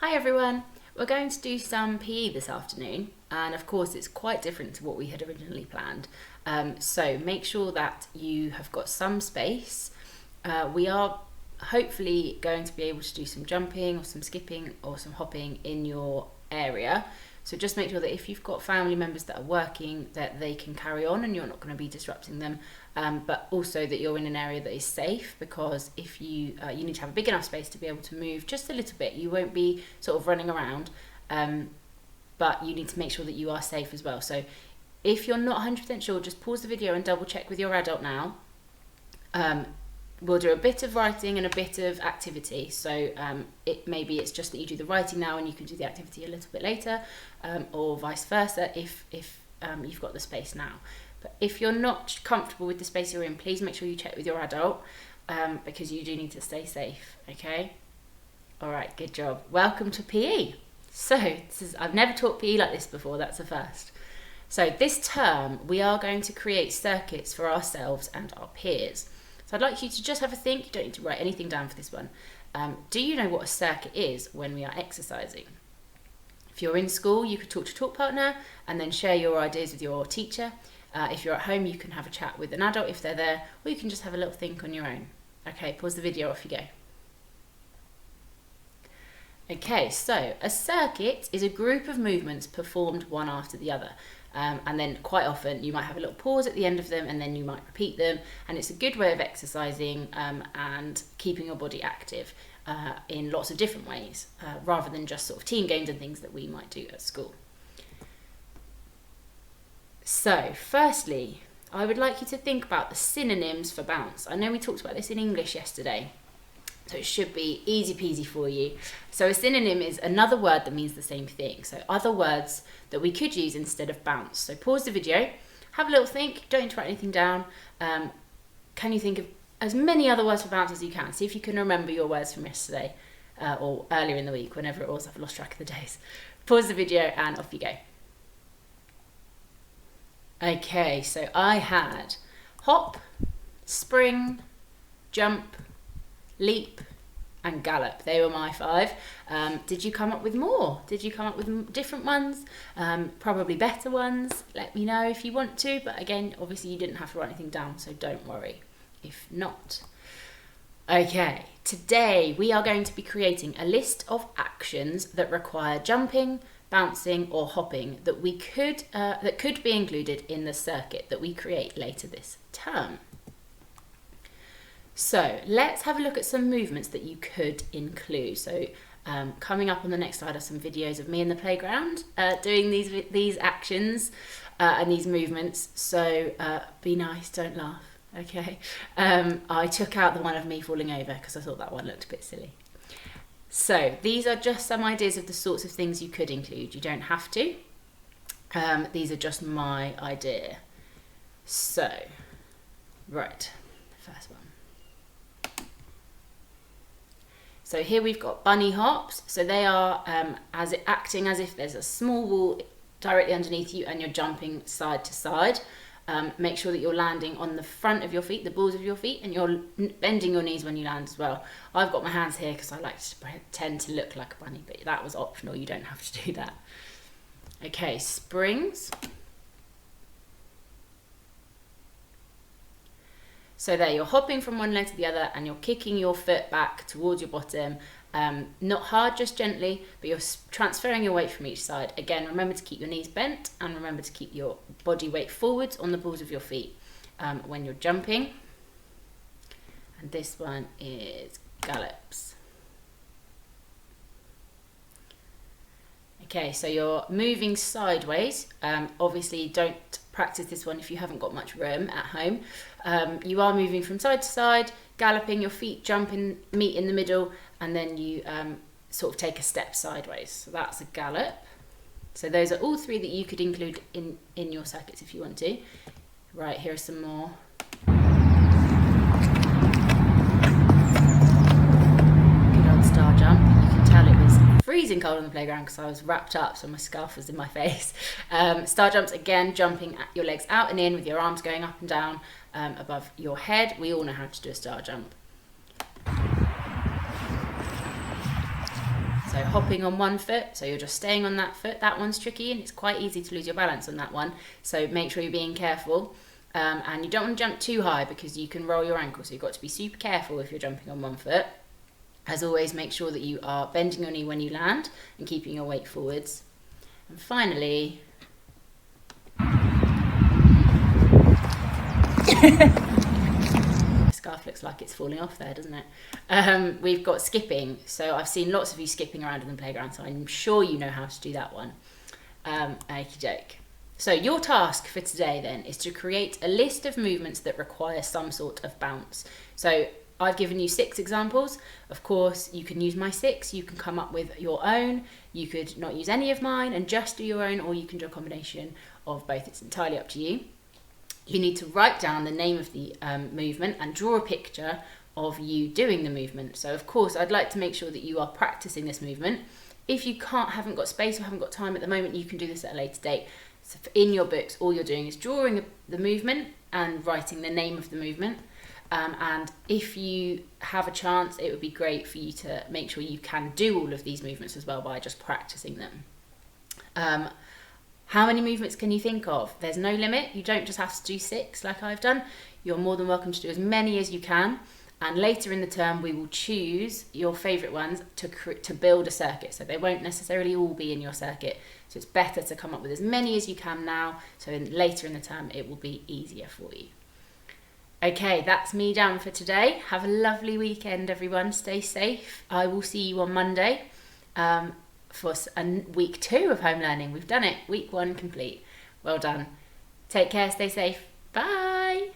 Hi everyone, we're going to do some PE this afternoon, and of course it's quite different to what we had originally planned. So make sure that you have got some space. We are hopefully going to be able to do some jumping or some skipping or some hopping in your area. So just make sure that if you've got family members that are working, that they can carry on and you're not going to be disrupting them, but also that you're in an area that is safe, because if you need to have a big enough space to be able to move just a little bit. You won't be sort of running around, but you need to make sure that you are safe as well. So if you're not 100% sure, just pause the video and double check with your adult now. We'll do a bit of writing and a bit of activity. So maybe it's just that you do the writing now and you can do the activity a little bit later, or vice versa if you've got the space now. But if you're not comfortable with the space you're in, please make sure you check with your adult, because you do need to stay safe, okay? All right, good job. Welcome to PE. So I've never taught PE like this before, that's a first. So this term, we are going to create circuits for ourselves and our peers. So I'd like you to just have a think. You don't need to write anything down for this one. Do you know what a circuit is when we are exercising? If you're in school, you could talk to a talk partner and then share your ideas with your teacher. If you're at home, you can have a chat with an adult if they're there, or you can just have a little think on your own. Okay, pause the video, off you go. Okay, so a circuit is a group of movements performed one after the other. And then quite often you might have a little pause at the end of them and then you might repeat them, and it's a good way of exercising and keeping your body active in lots of different ways, rather than just sort of team games and things that we might do at school. So firstly, I would like you to think about the synonyms for bounce. I know we talked about this in English yesterday, so it should be easy peasy for you. So a synonym is another word that means the same thing. So other words that we could use instead of bounce. So pause the video, have a little think, don't need to write anything down. Can you think of as many other words for bounce as you can? See if you can remember your words from yesterday or earlier in the week, whenever it was. I've lost track of the days. Pause the video and off you go. Okay, so I had hop, spring, jump, leap and gallop. They were my 5. Did you come up with more? Did you come up with different ones? Probably better ones. Let me know if you want to, but again, obviously you didn't have to write anything down, so don't worry if not. Okay, today we are going to be creating a list of actions that require jumping, bouncing or hopping that could be included in the circuit that we create later this term. So let's have a look at some movements that you could include. So coming up on the next slide are some videos of me in the playground doing these actions and these movements. So be nice, don't laugh, okay? I took out the one of me falling over because I thought that one looked a bit silly. So these are just some ideas of the sorts of things you could include. You don't have to. These are just my idea. So, right, the first one. So here we've got bunny hops. So they are acting as if there's a small wall directly underneath you and you're jumping side to side. Make sure that you're landing on the front of your feet, the balls of your feet, and you're bending your knees when you land as well. I've got my hands here because I like to pretend to look like a bunny, but that was optional. You don't have to do that. Okay, springs. So there, you're hopping from one leg to the other and you're kicking your foot back towards your bottom. Not hard, just gently, but you're transferring your weight from each side. Again, remember to keep your knees bent and remember to keep your body weight forwards on the balls of your feet when you're jumping. And this one is gallops. Okay, so you're moving sideways. Obviously, don't practice this one if you haven't got much room at home. You are moving from side to side, galloping, your feet jump in, meet in the middle, and then you sort of take a step sideways. So that's a gallop. So those are all 3 that you could include in your circuits if you want to. Right, here are some more. Good old star jump. You can tell it was freezing cold on the playground because I was wrapped up, so my scarf was in my face. Star jumps, again, jumping at your legs out and in with your arms going up and down above your head. We all know how to do a star jump. So hopping on one foot, so you're just staying on that foot. That one's tricky and it's quite easy to lose your balance on that one. So make sure you're being careful. And you don't want to jump too high because you can roll your ankle. So you've got to be super careful if you're jumping on one foot. As always, make sure that you are bending your knee when you land and keeping your weight forwards. And finally, the scarf looks like it's falling off there, doesn't it? We've got skipping. So I've seen lots of you skipping around in the playground, so I'm sure you know how to do that one. Okie doke. So your task for today then is to create a list of movements that require some sort of bounce. So I've given you 6 examples. Of course, you can use my 6. You can come up with your own. You could not use any of mine and just do your own, or you can do a combination of both. It's entirely up to you. You need to write down the name of the movement and draw a picture of you doing the movement. So of course, I'd like to make sure that you are practicing this movement. If you haven't got space or haven't got time at the moment, you can do this at a later date. So in your books, all you're doing is drawing the movement and writing the name of the movement. And if you have a chance, it would be great for you to make sure you can do all of these movements as well by just practicing them. How many movements can you think of? There's no limit. You don't just have to do 6 like I've done. You're more than welcome to do as many as you can. And later in the term, we will choose your favourite ones to build a circuit. So they won't necessarily all be in your circuit. So it's better to come up with as many as you can now. So later in the term, it will be easier for you. Okay, that's me done for today. Have a lovely weekend, everyone. Stay safe. I will see you on Monday for week 2 of home learning. We've done it. Week 1 complete. Well done. Take care. Stay safe. Bye.